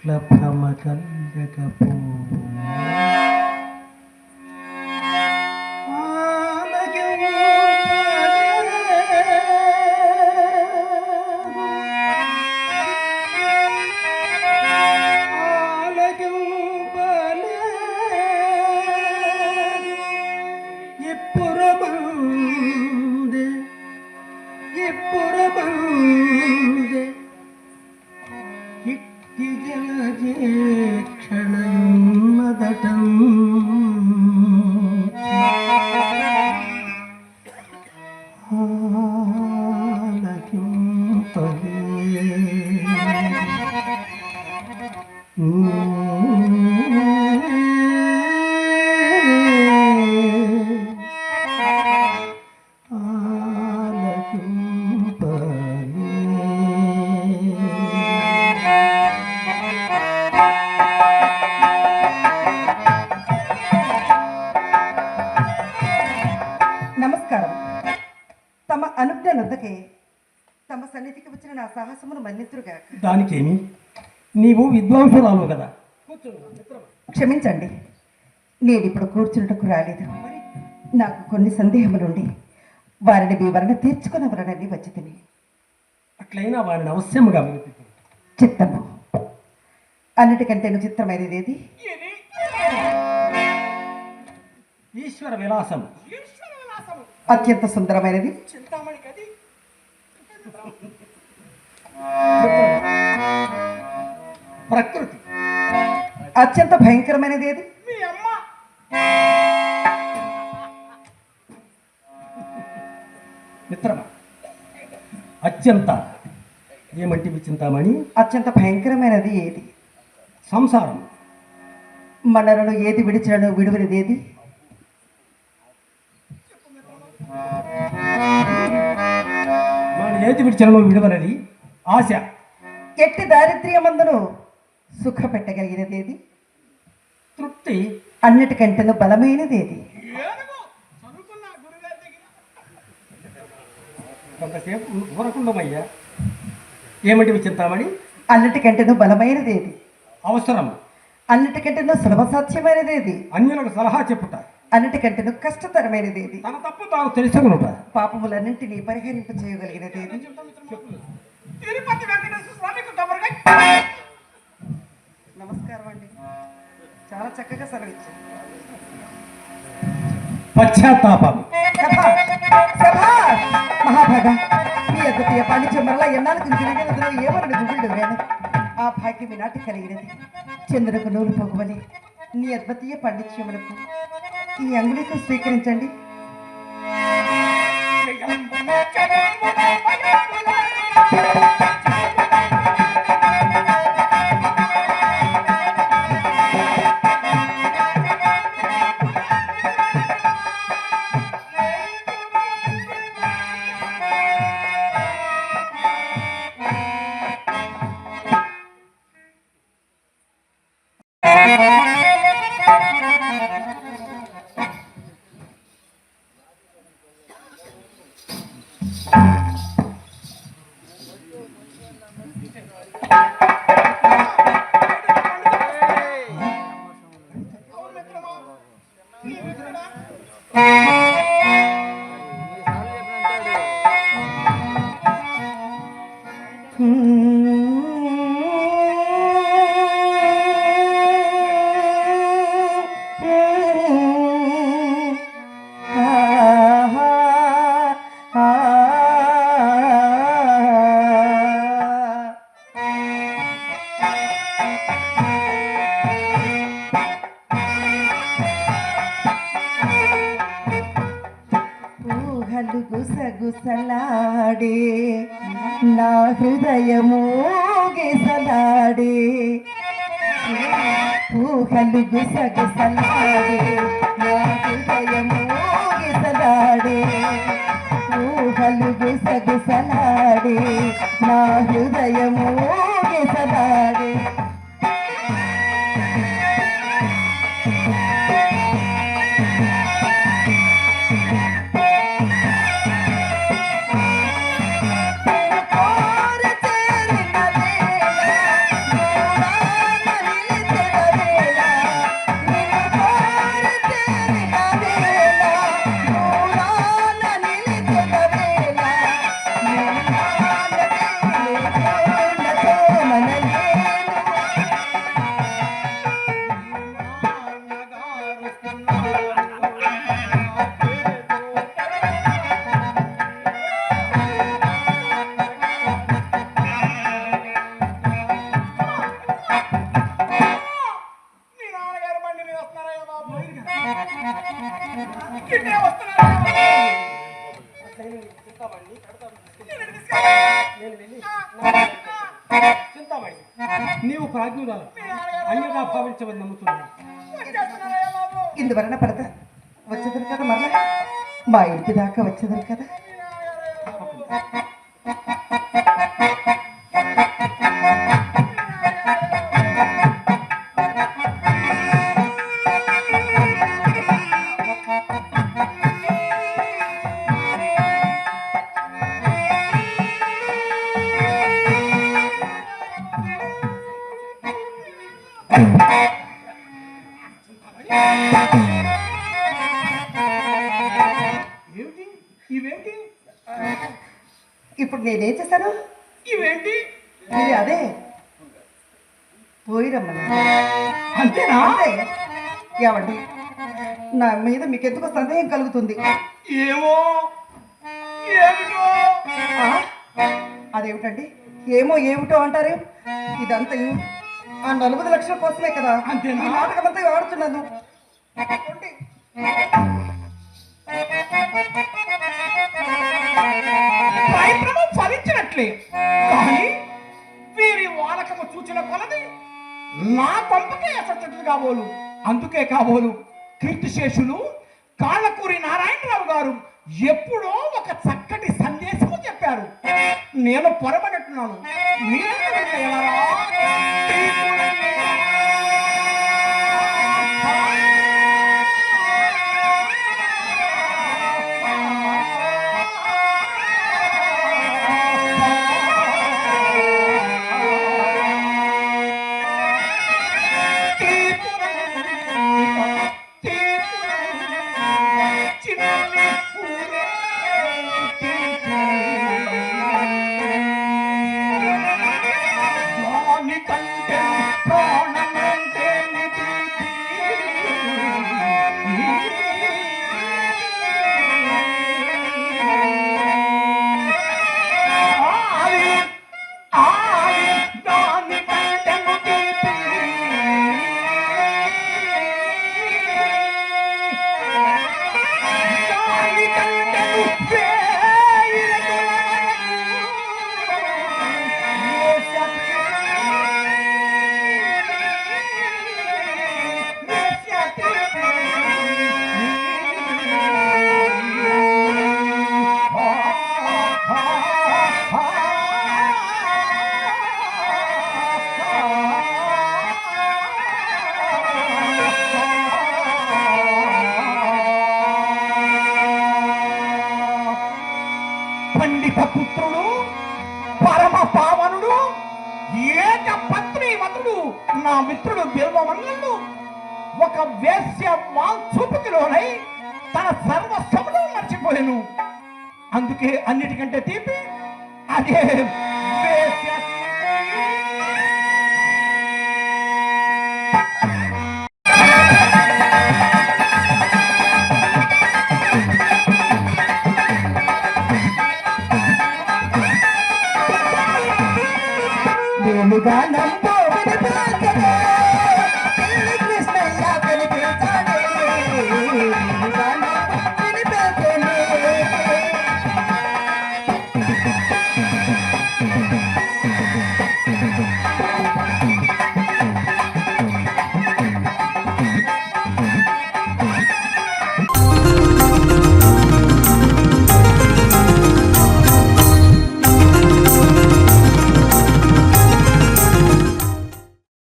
క్లభ్రమ కల్లకపో క్షణయున్నదటం నమస్కారం. తమ అనుజ్ఞనొద్దకే తమ సన్నిధికి వచ్చిన నా సాహసమును మన్నితురుగా. దానికేమి, నీవు విద్వాంసురాలు కదా. క్షమించండి, నేను ఇప్పుడు కూర్చున్నటకు రాలేదు. నాకు కొన్ని సందేహములుండి వారిని వివరణ తీర్చుకున్నవరనని వచ్చి తిని. అట్లయినా వారిని అవశ్యముగా చిత్తము అన్నిటికంటే చిత్రమైనది ఏది? ఈశ్వర విలాసం. అత్యంత సుందరమైనది ప్రకృతి. అత్యంత భయంకరమైనది ఏది? మిత్రమా, అత్యంత ఏమంటివి చింతామణి? అత్యంత భయంకరమైనది ఏది? సంసారం. మనలను ఏది విడిచడను విడువనిది ఏది? మన ఏది విడిచలను విడువనది ఆశ. ఎట్టి దారిద్ర్యమందును సుఖ పెట్టగలిగినది ఏది? తృప్తి. అన్నిటికంటే బలమైనది ఏది? కొంతసేపు ఊరకుండమయ్యా. ఏమంటివి చింతామణి? అన్నిటికంటే బలమైనది ఏది? అవసరం. అన్నిటికంటే సులభసాధ్యమైనది ఏది? అన్యులకు సలహా చెప్పుట. అన్నిటికంటే కష్టతరమైనది ఏది? తన తప్పు తాను తెలుసుకునుట. పాపములన్నింటినీ పరిహరింప చేయగలిగినది ఏది? నమస్కారం అండి, చాలా చక్కగా సెలవిచ్చారు. పశ్చాత్తాపం. మహాభాగ, మీ అద్వితీయ పాండిత్యం మరలా ఎన్నాళ్ళకు తిరిగినదో ఏమని గుబిళ్ళు వేను. ఆ భాగ్యం నాటి కలిగినది. చంద్రులకు నూలు పొగవలి నీ అద్వితీయ పాండిత్యములకు ఈ అంగుళికి స్వీకరించండి. గుసగుసలాడే నా హృదయము గిసలాడే, ఊహలు గుసగుసలాడే నా హృదయము గిసలాడే, ఊహలు గుసగుసలాడే నా హృదయము గిసలాడే. ప్రాజ్ఞురాలు అన్యదా భావించమని నమ్ముతున్నాను. ఇందువలన పడత వచ్చేదారు కదా, మరలా మా ఇంటి దాకా వచ్చేదారు కదా. ఏమిటి ఇవేంటి? ఇప్పుడు నేనేం చేశాను? ఇవేంటి? ఇది అదే పోయిరమ్మను. అంతేనా? అంతే. ఏమండి, నా మీద మీకు ఎందుకు సందేహం కలుగుతుంది? ఏమో ఏమిటో. ఆ? అదేమిటండి, ఏమో ఏమిటో అంటారు? ఇదంతా ఆ 40 లక్షల కోసమే కదా అంతేనా? ఈ నాటకం అంతా ఆడుతున్నాను. ఉండి. ప్రయత్నము ఫలించినట్లే, కానీ వీరి వాలకము చూచిన కొలది నా పంపకే ఎసచ్చట్లు కాబోలు. అందుకే కాబోలు కీర్తిశేషులు కాళ్ళకూరి నారాయణరావు గారు ఎప్పుడో ఒక చక్కటి సందేశము చెప్పారు. నేను పొరబడుతున్నాను. పండిత పుత్రుడు, పరమ పావనుడు, ఏక పత్నీవతుడు నా మిత్రుడు బిల్వమల్లుడు ఒక వేశ్య వాల్చూపుకిలోనై తన సర్వస్వమును మర్చిపోయాను. అందుకే అన్నిటికంటే తీపి అదే వేశ్య. నేనుగా నమ్మో వినిపించగా